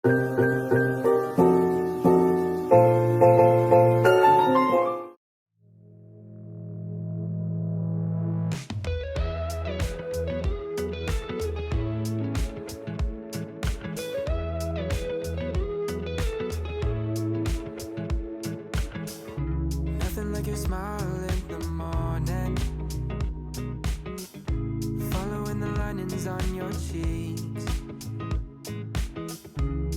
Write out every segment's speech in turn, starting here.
Nothing like your smile in the morning, following the linings on your cheeks.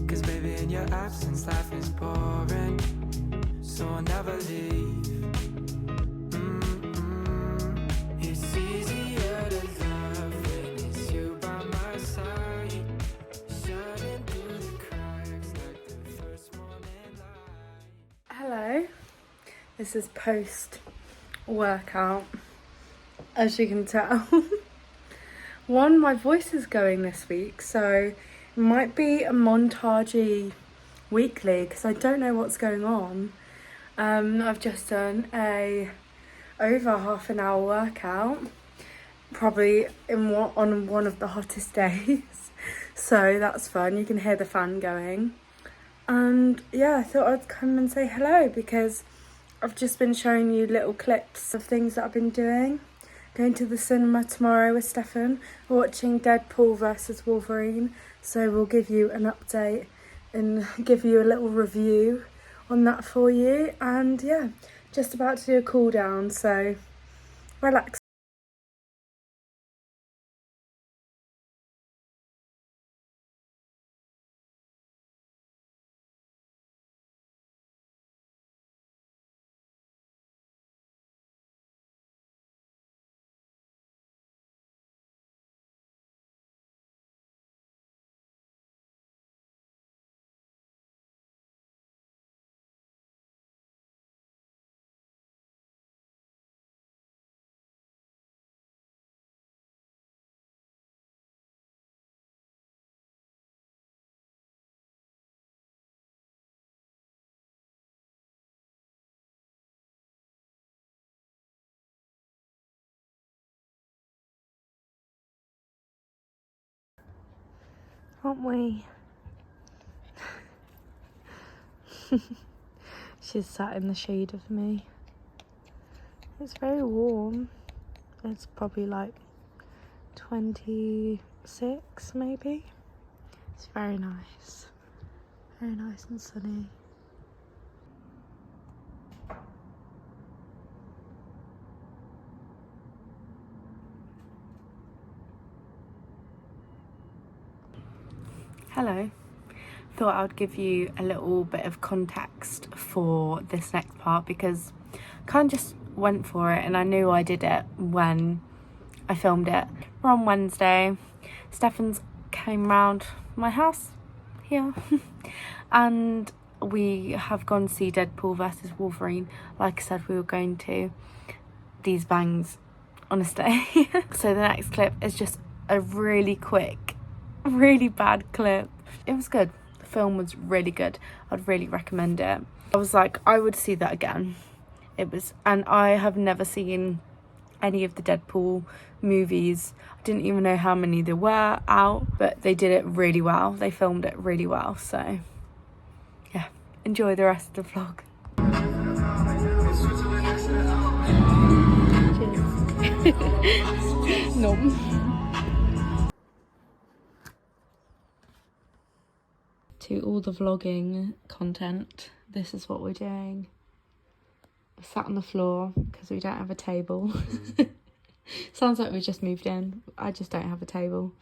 'Cause baby, in your absence life is boring, so I'll never leave. It's easier to love when it's you by my side, shining through the cracks like the first morning light. Hello, this is post workout, as you can tell. My voice is going this week, so it might be a montagey weekly because I don't know what's going on. I've just done a over half an hour workout, probably on one of the hottest days, so that's fun. You can hear the fan going. And yeah, I thought I'd come and say hello because I've just been showing you little clips of things that I've been doing. Going to the cinema tomorrow with Stephen, watching Deadpool VS Wolverine, so we'll give you an update and give you a little review on that for you. And yeah, just about to do a cool down, so relax. Aren't we? She's sat in the shade of me. It's very warm. It's probably like 26 maybe. It's very nice and sunny. Hello. Thought I'd give you a little bit of context for this next part because I kind of just went for it and I knew I did it when I filmed it. We're on Wednesday. Stefan's came round my house here and we have gone to see Deadpool vs Wolverine. Like I said, we were going to. These bangs, honestly. So the next clip is just a really quick, really bad clip. It was good. The film was really good. I'd really recommend it. I was like, I would see that again. And I have never seen any of the Deadpool movies. I didn't even know how many there were out, but they did it really well. They filmed it really well. So yeah, enjoy the rest of the vlog. Cheers. No. To all the vlogging content, this is what we're doing. We're sat on the floor because we don't have a table. Sounds like we just moved in. I just don't have a table.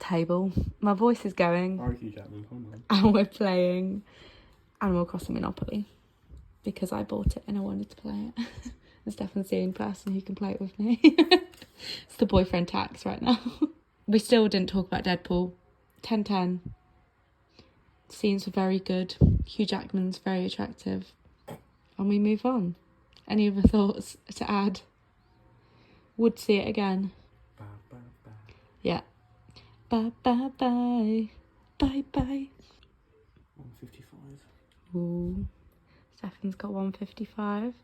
Table. My voice is going. And we're playing Animal Crossing Monopoly because I bought it and I wanted to play it. And Stefan's the only person who can play it with me. It's the boyfriend tax right now. We still didn't talk about Deadpool. 10/10. Scenes were very good. Hugh Jackman's very attractive. And we move on. Any other thoughts to add? Would see it again. Bye, bye, bye. Yeah. Bye, bye, bye. Bye, bye. 155. Ooh. Stefan's got 155.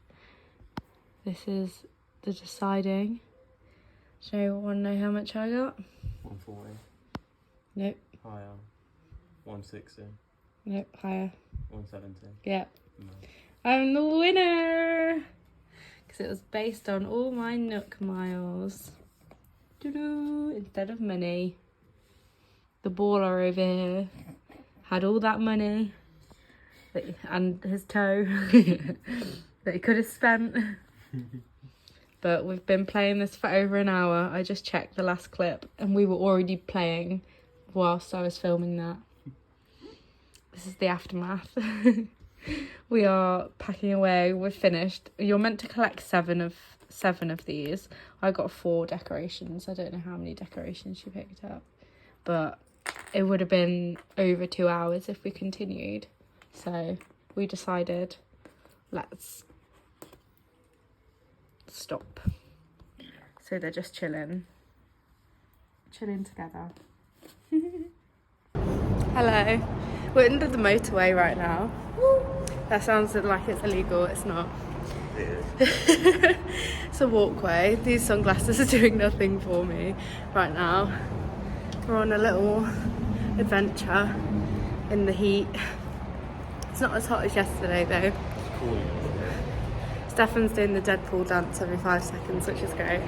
This is the deciding. Do you want to know how much I got? 140. Nope. Higher. 160. Nope, higher. 170. Yep. No. I'm the winner! Because it was based on all my Nook miles. Doo-doo, instead of money. The baller over here had all that money and his toe that he could have spent. But we've been playing this for over an hour. I just checked the last clip and we were already playing whilst I was filming that. This is the aftermath. We are packing away. We're finished. You're meant to collect seven of these. I got 4 decorations. I don't know how many decorations you picked up, but it would have been over 2 hours if we continued. So we decided, let's stop. So they're just chilling together. Hello, we're under the motorway right now. That sounds like it's illegal. It's not. It is. It's a walkway. These sunglasses are doing nothing for me right now. We're on a little adventure in the heat. It's not as hot as yesterday though. Cool. Stephen's doing the Deadpool dance every 5 seconds, which is great.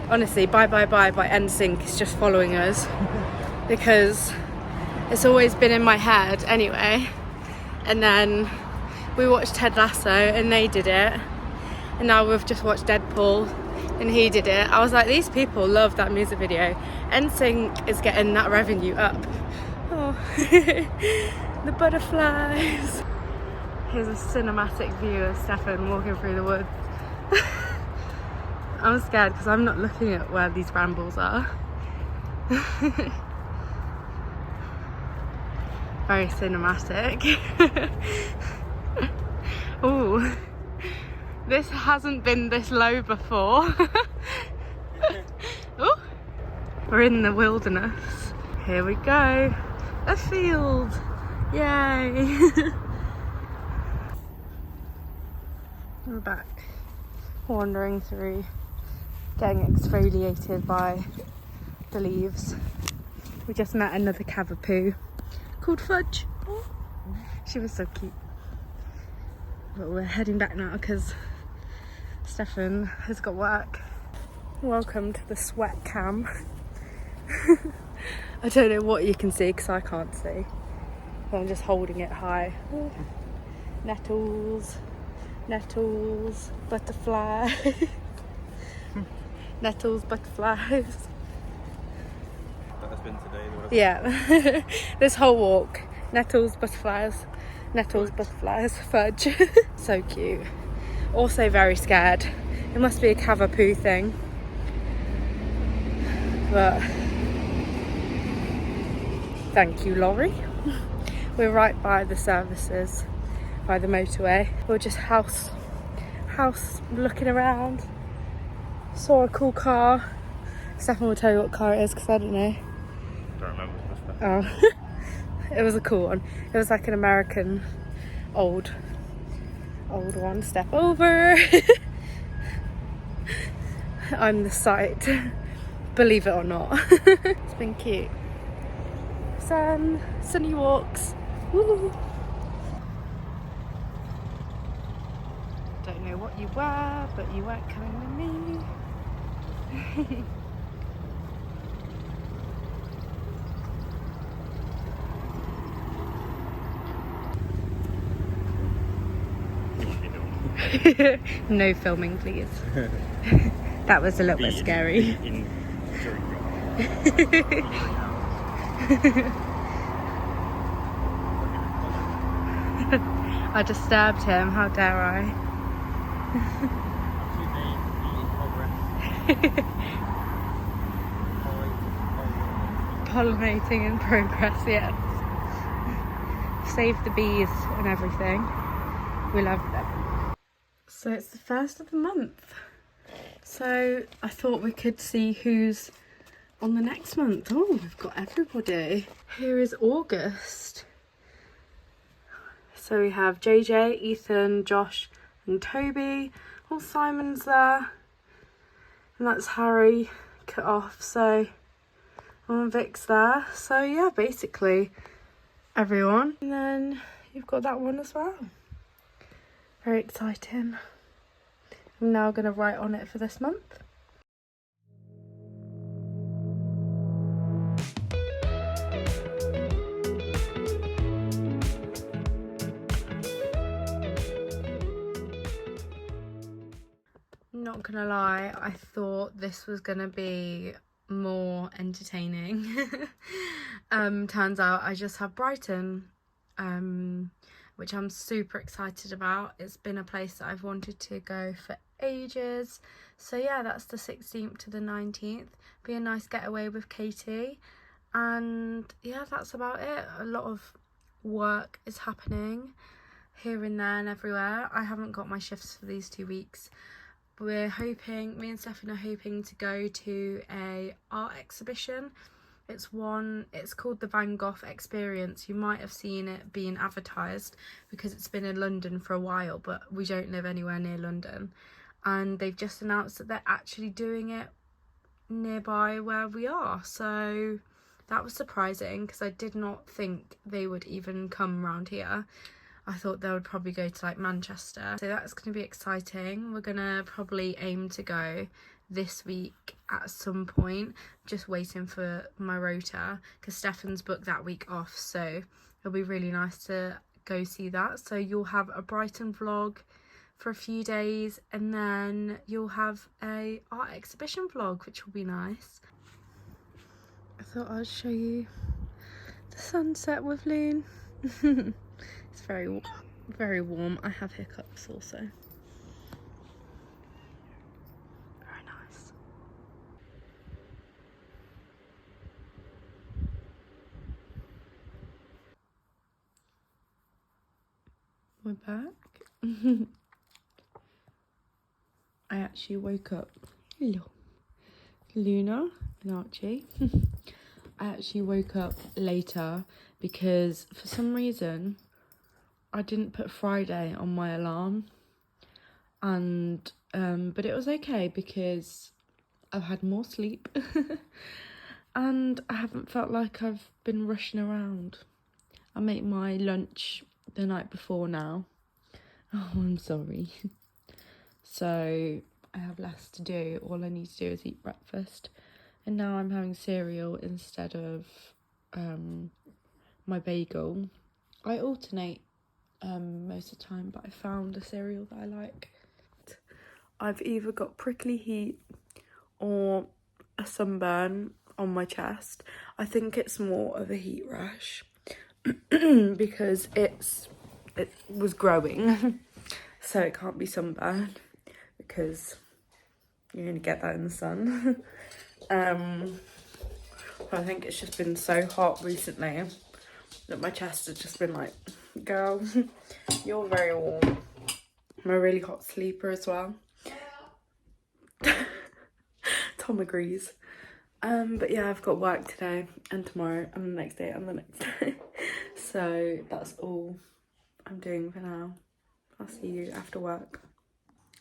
Honestly, Bye Bye Bye by NSYNC is just following us because it's always been in my head anyway. And then we watched Ted Lasso and they did it. And now we've just watched Deadpool and he did it. I was like, these people love that music video. NSYNC is getting that revenue up. Oh, the butterflies. Here's a cinematic view of Stephen walking through the woods. I'm scared because I'm not looking at where these brambles are. Very cinematic. Ooh, this hasn't been this low before. Ooh, we're in the wilderness. Here we go. A field. Yay. We're back, wandering through, getting exfoliated by the leaves. We just met another cavapoo called Fudge. She was so cute. But we're heading back now because Stephen has got work. Welcome to the sweat cam. I don't know what you can see because I can't see. But I'm just holding it high. Ooh. Nettles, butterflies. Nettles, butterflies. That's been today. Yeah. This whole walk. Nettles, butterflies, fudge. So cute. Also very scared. It must be a cavapoo thing. But thank you, Laurie. We're right by the services, by the motorway. We're just house looking around. Saw a cool car. Stephen will tell you what car it is because I don't know. Don't remember. Oh. It was a cool one. It was like an American old one. Step over. I'm the sight, believe it or not. It's been cute. Sunny walks. Woo. Don't know what you were, but you weren't coming with me. No filming, please. That was a little bit scary. I disturbed him, how dare I? Pollinating in progress, yes. Save the bees and everything. We love them. So it's the first of the month. So I thought we could see who's on the next month. Oh, we've got everybody. Here is August. So we have JJ, Ethan, Josh and Toby. Oh, Simon's there. And that's Harry cut off. So Vic's there. So yeah, basically everyone. And then you've got that one as well. Very exciting. I'm now going to write on it for this month. Not gonna lie, I thought this was gonna be more entertaining. Turns out I just have Brighton, which I'm super excited about. It's been a place that I've wanted to go for ages. So yeah, that's the 16th to the 19th. Be a nice getaway with Katie. And yeah, that's about it. A lot of work is happening here and there and everywhere. I haven't got my shifts for these 2 weeks. We're hoping, me and Steph are hoping to go to a art exhibition. It's called the Van Gogh Experience. You might have seen it being advertised because it's been in London for a while, but we don't live anywhere near London. And they've just announced that they're actually doing it nearby where we are. So that was surprising because I did not think they would even come around here. I thought they would probably go to like Manchester. So that's going to be exciting. We're going to probably aim to go this week at some point. Just waiting for my rota because Stefan's booked that week off. So it'll be really nice to go see that. So you'll have a Brighton vlog for a few days and then you'll have a art exhibition vlog, which will be nice. I thought I'd show you the sunset with Loon. It's very, very warm. I have hiccups also. Very nice. We're back. I actually woke up. Hello. Luna and Archie. I actually woke up later because for some reason I didn't put Friday on my alarm, and but it was okay because I've had more sleep and I haven't felt like I've been rushing around. I make my lunch the night before now. Oh, I'm sorry. So I have less to do. All I need to do is eat breakfast, and now I'm having cereal instead of my bagel. I alternate most of the time, but I found a cereal that I like. I've either got prickly heat or a sunburn on my chest. I think it's more of a heat rash because it was growing, so it can't be sunburn because you're gonna get that in the sun. I think it's just been so hot recently that my chest has just been like, girl, you're very warm. I'm a really hot sleeper as well. Tom agrees. But yeah, I've got work today and tomorrow and the next day and the next day. So that's all I'm doing for now. I'll see you after work.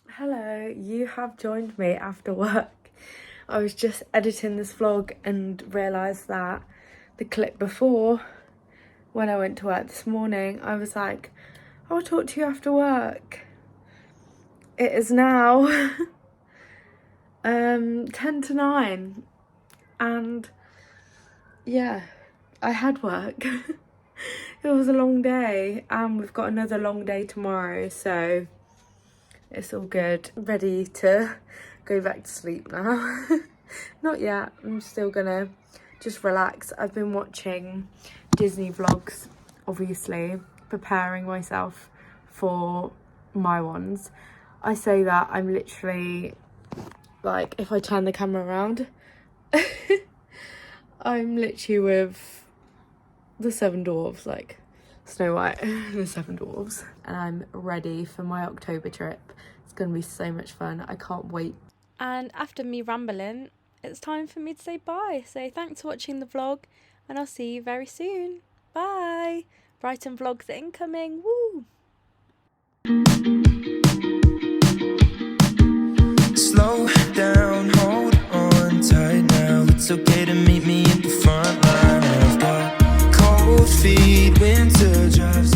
Hello, you have joined me after work. I was just editing this vlog and realised that the clip before, when I went to work this morning, I was like, I'll talk to you after work. It is now 10 to 9 and yeah, I had work. It was a long day and we've got another long day tomorrow, so it's all good. Ready to go back to sleep now. Not yet, I'm still gonna just relax. I've been watching Disney vlogs, obviously, preparing myself for my ones. I say that I'm literally, like, if I turn the camera around, I'm literally with the 7 dwarves, like Snow White and the 7 dwarves. And I'm ready for my October trip. It's gonna be so much fun. I can't wait. And after me rambling, it's time for me to say bye. So thanks for watching the vlog and I'll see you very soon. Bye. Brighton vlogs are incoming. Woo. Slow down, hold on tight now. It's okay to meet me at the front line. I've got cold feet, winter drives